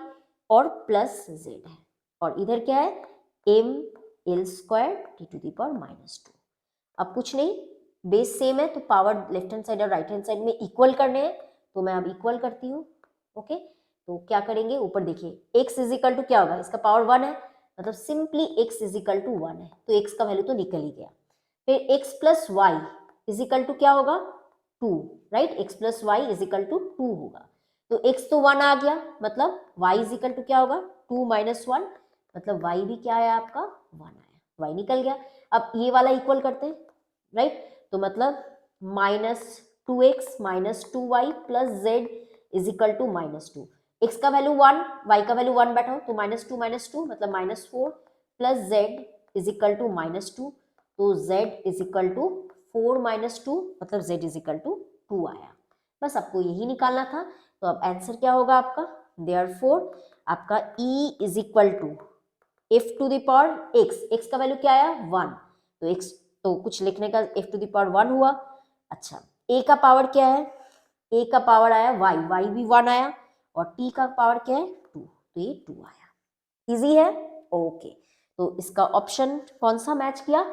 A: और प्लस z है, और इधर क्या है, m l स्क्वायर टी टू द पावर -2। अब कुछ नहीं, बेस सेम है, तो पावर लेफ्ट हैंड साइड और राइट हैंड साइड में इक्वल करने हैं, तो मैं अब इक्वल करती हूँ। ओके, तो क्या करेंगे, ऊपर देखिए x इज इक्वल टू क्या होगा, इसका पावर 1 है, मतलब simply x is equal to 1 है, तो x का वैल्यू तो निकल ही गया। फिर x plus Y is equal to क्या होगा, 2, right, x plus Y is equal to 2 होगा, तो x तो 1 आ गया, मतलब y इज इक्वल टू क्या होगा, 2 माइनस 1, मतलब y भी क्या है आपका 1 आया, y निकल गया। अब ये वाला इक्वल करते हैं, राइट, तो मतलब -2x -2y plus z is equal to -2, x का वैल्यू 1, y का वैल्यू 1 बैठाओ, तो -2 मतलब -4 plus z is equal to -2, तो z इज इक्वल टू 4 -2 मतलब z इज इक्वल टू 2 आया। बस आपको यही निकालना था, तो अब आंसर क्या होगा आपका, देयरफॉर आपका E is equal to f to the power x का वैल्यू क्या आया 1, तो x तो कुछ लिखने का f टू द पावर 1 हुआ। अच्छा, a का पावर क्या है, a का पावर आया y भी 1 आया, और t का पावर क्या है 2, तो ये 2 आया। इजी है, ओके। तो इसका ऑप्शन कौन सा मैच किया,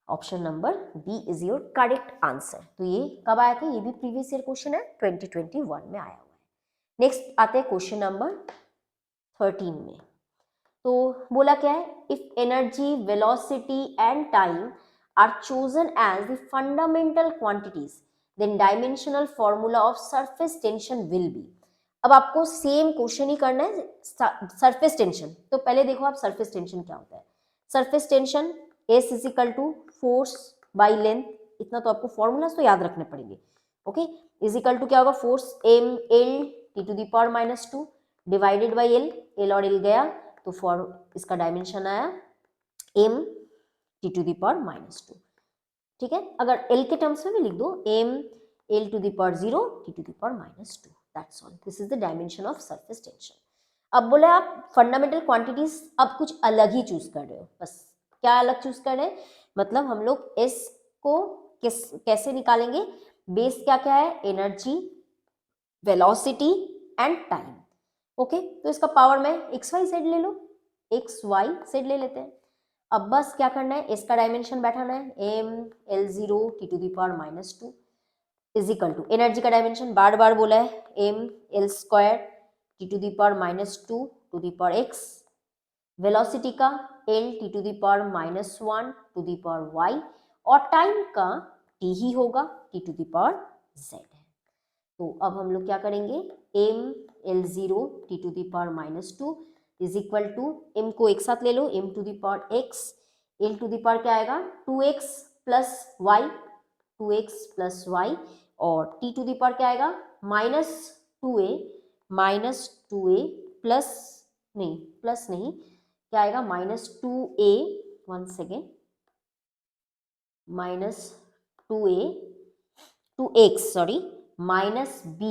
A: option number B is your correct answer. तो ये कब आया था, ये भी प्रीवियस ईयर क्वेश्चन है, 2021 में आया हुआ है। नेक्स्ट आते हैं क्वेश्चन नंबर 13 में। तो बोला क्या है, if energy, velocity and time are chosen as the fundamental quantities then dimensional formula of surface tension will be. अब आपको सेम क्वेश्चन ही करना है, सरफेस टेंशन। तो पहले देखो आप सरफेस टेंशन क्या होता है, surface tension S is equal to force by length, इतना तो आपको फॉर्मूलाज तो याद रखने पड़ेंगे। ओके, इज इक्वल टू क्या होगा, force M L T to the power -2 divided by L और एल गया, तो फॉर इसका डायमेंशन आया m T to the power -2, ठीक है। अगर l के टर्म्स में भी लिख दो, m l to the power 0 T to the power -2, that's all, this is the dimension of surface tension. अब बोले आप फंडामेंटल क्वांटिटीज अब कुछ अलग ही चूज कर रहे हो, बस क्या अलग चूज कर रहे हैं, मतलब हम लोग s को कैसे निकालेंगे, बेस क्या क्या है, energy, velocity and time. Okay, तो इसका पावर में एक्स वाई जेड ले लो, एक्स वाई जेड ले लेते हैं। अब बस क्या करना है, इसका डायमेंशन बैठाना है, M L 0 T to the power -2 is equal to, energy का डायमेंशन बार बार बोला है, M L square T to the power -2 to the power X, velocity का L T to the power -1 to the power Y, और time का T ही होगा, T to the power Z है। तो अब हम लोग क्या करेंगे, M L 0 T to the power -2 is equal to m को एक साथ ले लो, m to the power x, l to the power क्या आएगा 2x plus y, 2x plus y, और t टू द पावर क्या आएगा -2a प्लस नहीं, प्लस नहीं, क्या आएगा -2a, one second, -2x sorry, -b,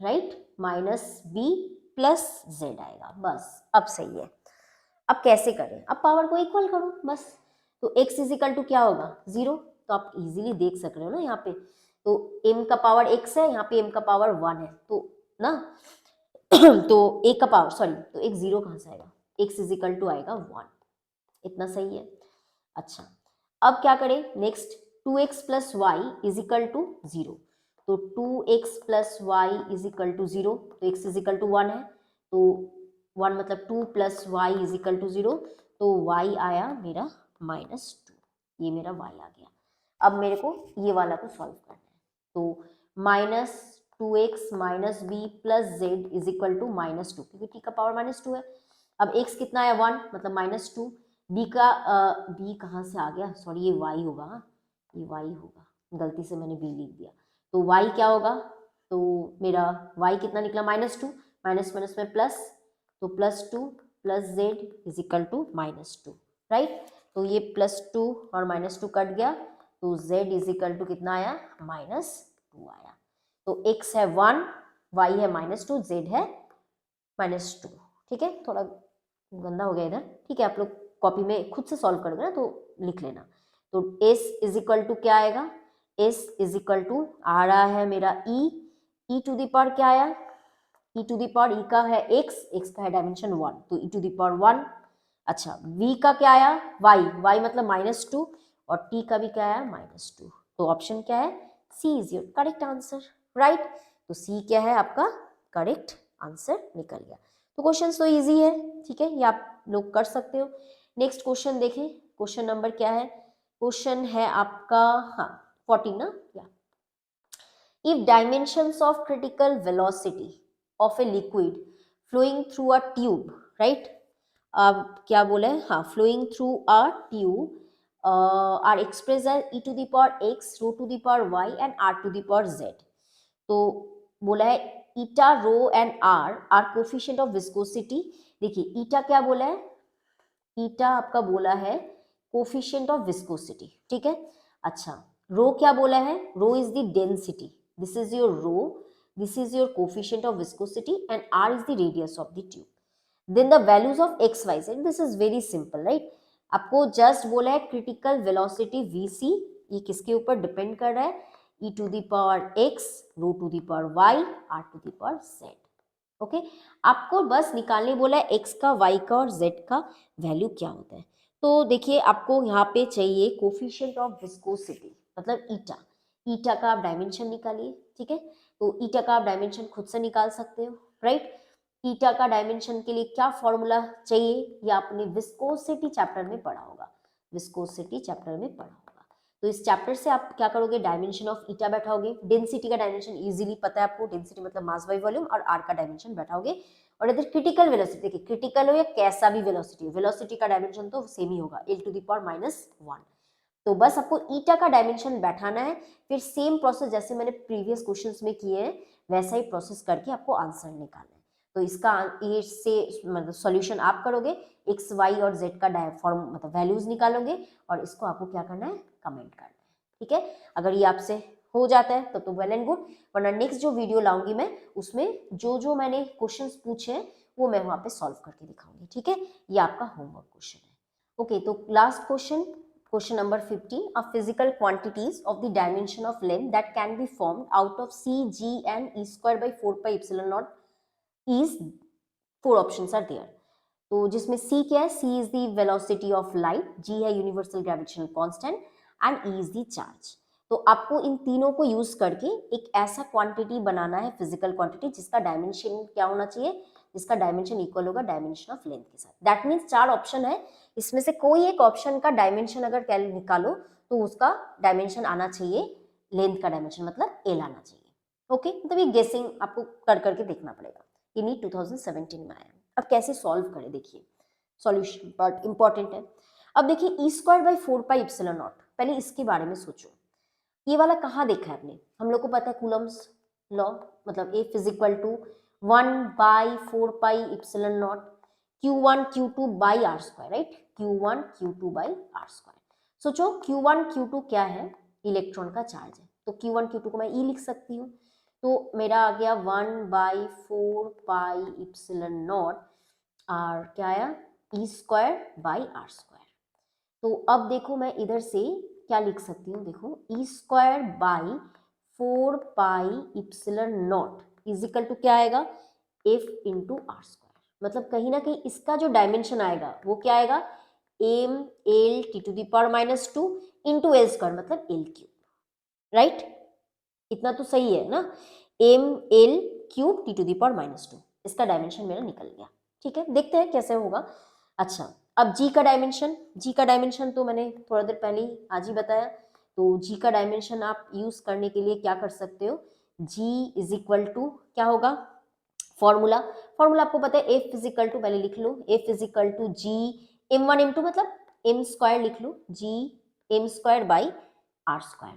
A: right, -b plus z आएगा। बस अब सही है। अब कैसे करें, अब पावर को इक्वल करो बस। तो x इज इक्वल टू क्या होगा 0, तो आप इजीली देख सक रहे हो ना यहाँ पे, तो m का पावर x है, यहाँ पे m का पावर 1 है, तो ना तो a का पावर सॉरी, तो एक 0 कहाँ से आएगा, x इज इक्वल टू आएगा 1, इतना सही है। अच्छा अब क्या करें next, 2x plus Y is equal to 0, तो 2x plus Y is equal to 0, तो x इज इक्वल टू 1 है, तो 1 मतलब 2 plus Y is equal to 0, तो y आया मेरा -2, ये मेरा y आ गया। अब मेरे को ये वाला को सॉल्व करना है, तो -2x minus b plus z is equal to -2, क्योंकि t का पावर -2 है। अब x कितना है 1, मतलब -2, b का b कहाँ से आ गया, सॉरी ये y होगा, ये y होगा, गलती से मैंने b लिख दिया, तो y क्या होगा, तो मेरा y कितना निकला -2, माइनस माइनस में प्लस, तो +2 plus z is equal to -2, right, तो ये +2 और -2 कट गया, तो z इज इक्वल टू कितना आया -2 आया। तो x है 1, y है -2, z है -2, ठीक है, थोड़ा गंदा हो गया इधर, ठीक है, आप लोग कॉपी में खुद से सॉल्व करोगे ना तो लिख लेना। तो s इज इक्वल टू क्या आएगा, s इज इक्वल टू आ रहा है मेरा e टू द पावर क्या आया, e to the power e का है x का है डायमेंशन 1, तो e टू द पावर 1। अच्छा v का क्या आया y मतलब -2, और t का भी क्या आया -2, तो ऑप्शन क्या है c is your correct answer, right, तो c क्या है आपका करेक्ट आंसर निकल गया। तो क्वेश्चन तो इजी है, ठीक है, ये आप लोग कर सकते हो। नेक्स्ट क्वेश्चन देखें, क्वेश्चन नंबर क्या है, क्वेश्चन है आपका हाँ 14 ना, या if dimensions of critical velocity of a liquid flowing through a tube, right, अब क्या बोला है, हाँ flowing through a tube are expressed as e to the power x, rho to the power y and r to the power z। तो बोला है eta rho and R coefficient of viscosity. देखिए eta क्या बोला है, ईटा आपका बोला है कोफिशिएंट ऑफ विस्कोसिटी, ठीक है। अच्छा रो क्या बोला है, rho is the density, this is your rho, this is your coefficient of viscosity and R is the radius of the tube. Then the values of X Y Z, this is very simple, right, आपको just बोला है critical velocity VC, ये किसके ऊपर depend कर रहा है, e to the power x, रो to the power y, r to the power z। Okay आपको बस निकालने बोला है x का, y का और z का वैल्यू क्या होता है। तो देखिए आपको यहाँ पे चाहिए कोफिशिएंट ऑफ विस्कोसिटी, मतलब ईटा, ईटा का आप डायमेंशन निकालिए, ठीक है, तो ईटा का आप डायमेंशन खुद से निकाल सकते हो, राइट। ईटा का डायमेंशन के लिए क्या फॉर्मूला चाहिए, या आपने विस्कोसिटी चैप्टर में पढ़ा होगा, विस्कोसिटी चैप्टर में पढ़ा होगा। तो इस चैप्टर से आप क्या करोगे, डायमेंशन ऑफ ईटा बैठाओगे, डेंसिटी का डायमेंशन इजीली पता है आपको, डेंसिटी मतलब मास बाय वॉल्यूम, और आर का डायमेंशन बैठाओगे, और इधर क्रिटिकल वेलोसिटी, देखिए क्रिटिकल हो या कैसा भी वेलोसिटी, वेलोसिटी का डायमेंशन तो सेम ही होगा, l टू द पावर -1। तो बस आपको ईटा का डायमेंशन बैठाना है, फिर सेम प्रोसेस जैसे मैंने प्रीवियस क्वेश्चंस में किए हैं वैसा ही प्रोसेस करके आपको आंसर निकालना है। तो इसका ये से मतलब सॉल्यूशन आप करोगे, एक्स वाई और जेड का फॉर्म मतलब वैल्यूज निकालोगे, और इसको आपको क्या करना है कमेंट करना है, ठीक है। अगर ये आपसे हो जाता है तो वेल एंड गुड, वरना नेक्स्ट जो वीडियो लाऊंगी मैं उसमें जो जो मैंने क्वेश्चंस पूछे हैं वो मैं वहाँ पे सॉल्व करके दिखाऊंगी, ठीक है, ये आपका होमवर्क क्वेश्चन है। ओके तो last question, question number 15, a physical quantities of the dimension of length that can be formed out of c, g and e square by 4 pi epsilon naught is, 4 options are there. तो जिसमें c क्या है, c is the velocity of light, g है universal gravitational constant and e is the charge. तो आपको इन तीनों को use करके एक ऐसा क्वांटिटी बनाना है, फिजिकल क्वांटिटी, जिसका डायमेंशन क्या होना चाहिए, जिसका डायमेंशन इक्वल होगा डायमेंशन ऑफ लेंथ के साथ। दैट मीन्स 4 ऑप्शन है, इसमें से कोई एक ऑप्शन का डायमेंशन अगर निकालो तो उसका डायमेंशन आना चाहिए, लेंथ का डायमेंशन मतलब एल आना चाहिए। ओके मतलब ये गेसिंग आपको कर करके देखना पड़ेगा, ये नीट 2017 में आया। अब कैसे सॉल्व करें, देखिए सॉल्यूशन पार्ट इंपॉर्टेंट है। अब देखिए E²/4πε0, पहले इसके बारे में सोचो। ये वाला कहाँ देखा है आपने, हम लोग को पता है कूलम्स लॉ, मतलब F is equal to 1/4πε0 Q1 Q2 by R square, right, Q1 Q2 by R square. सोचो Q1 Q2 क्या है, इलेक्ट्रॉन का चार्ज है, तो Q1 Q2 को मैं E लिख सकती हूँ, तो मेरा आ गया 1/4πε0 और क्या आया E²/r²। तो अब देखो मैं इधर से क्या लिख सकती हूँ, देखो E²/4πε0 इजिकल टू क्या आएगा F इंटू r²। मतलब कहीं ना कहीं इसका जो डायमेंशन आएगा वो क्या आएगा mL(T⁻² इंटू L², मतलब L3, राइट, इतना तो सही है ना, mL3T⁻², इसका डायमेंशन मेरा निकल गया। ठीक है, देखते हैं कैसे होगा। अच्छा, अब G का डायमेंशन तो मैंने थोड़ा देर पहले ही आज ही बताया, तो G का डायमेंशन आप यूज करने के लिए क्या कर सकते हो, G इज इक्वल टू क्या होगा, फॉर्मूला आपको पता है, F इज इक्वल टू, पहले लिख लो, F is equal to G m1 m2, मतलब m² लिख लो, G m²/r²,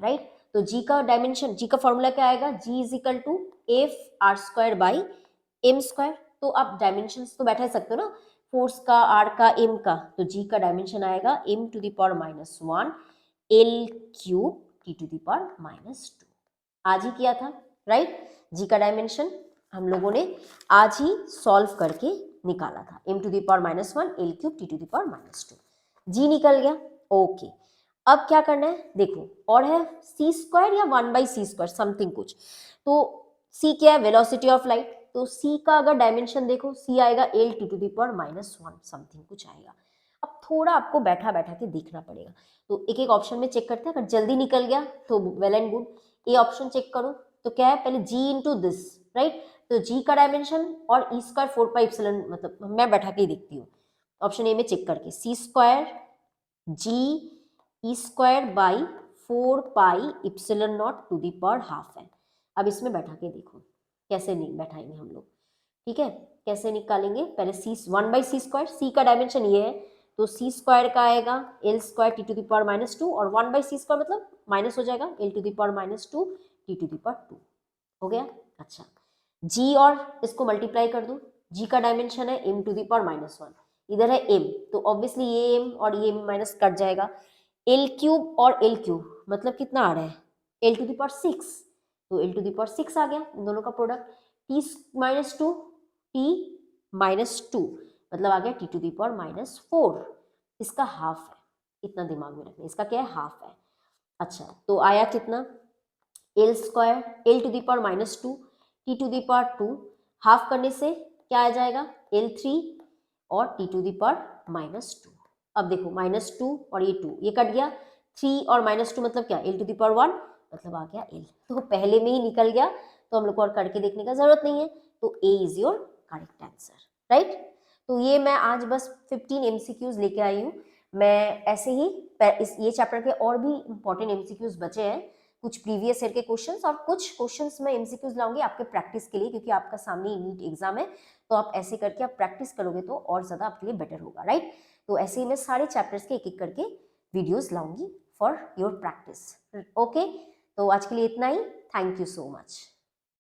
A: राइट। तो G का डायमेंशन, G का फॉर्मूला क्या आएगा, G is equal to F r²/m²। तो आप डायमेंशन तो बैठा सकते हो ना, फोर्स का, आर का, एम का, तो G का डायमेंशन आएगा m⁻⁻1 L³ T⁻²। आज ही किया था, राइट। G का डायमेंशन हम लोगों ने आज ही सॉल्व करके निकाला था, m⁻⁻1 L³ T⁻²। G निकल गया, ओके। अब क्या करना है, देखो और है c² या 1/c² समथिंग कुछ, तो c क्या है, वेलोसिटी ऑफ लाइट, तो c का अगर डायमेंशन देखो, c आएगा L⁻⁻1 समथिंग कुछ आएगा। अब थोड़ा आपको बैठा के देखना पड़ेगा, तो एक एक ऑप्शन में चेक करते हैं, अगर जल्दी निकल गया तो well and good. A option check करो, तो क्या है, पहले G इंटू दिस, राइट, तो G का डायमेंशन और E²/4πε, मतलब मैं बैठा के ही देखती हूँ ऑप्शन ए में चेक करके, c² G E²/4πε0² है। अब इसमें बैठा के देखो कैसे नहीं बैठाएंगे हम लोग, ठीक है, कैसे निकालेंगे, पहले c1/c², c का डायमेंशन ये है, तो c² का आएगा L² T⁻², और 1/c² मतलब माइनस हो जाएगा L⁻² T⁻², हो गया। अच्छा, G और इसको मल्टीप्लाई कर दो, G का डायमेंशन है m⁻⁻1, इधर है m, तो ऑब्वियसली ये m और ये m माइनस कट जाएगा, L³ और L³ मतलब कितना आ रहा है L⁻⁶, तो L⁻⁶ आ गया, इन दोनों का प्रोडक्ट, T⁻2 T-2 मतलब आ गया T⁻⁻4, इसका हाफ है, इतना दिमाग में रखना, इसका क्या है, हाफ है। अच्छा, तो आया कितना L² L⁻⁻2 T⁻2, हाफ करने से क्या आ जाएगा L3 और T⁻⁻2। अब देखो -2 और ये 2 ये कट गया, 3 और -2 मतलब क्या L⁻1 मतलब आ गया L, तो पहले में ही निकल गया, तो हम लोग को और करके देखने का जरूरत नहीं है, तो A is your correct answer, right. तो ये मैं आज बस 15 MCQs लेके आई हूँ, मैं ऐसे ही ये चैप्टर के और भी इंपॉर्टेंट MCQs बचे हैं, कुछ प्रीवियस ईयर के क्वेश्चंस और कुछ क्वेश्चंस मैं MCQs लाऊंगी आपके प्रैक्टिस के लिए, क्योंकि आपका सामने नीट एग्जाम है, तो आप ऐसे करके आप प्रैक्टिस करोगे तो और ज्यादा आपके लिए बेटर होगा, राइट। तो ऐसे ही मैं सारे चैप्टर्स के एक एक करके वीडियोस लाऊंगी फॉर योर प्रैक्टिस, ओके। तो आज के लिए इतना ही, थैंक यू सो मच।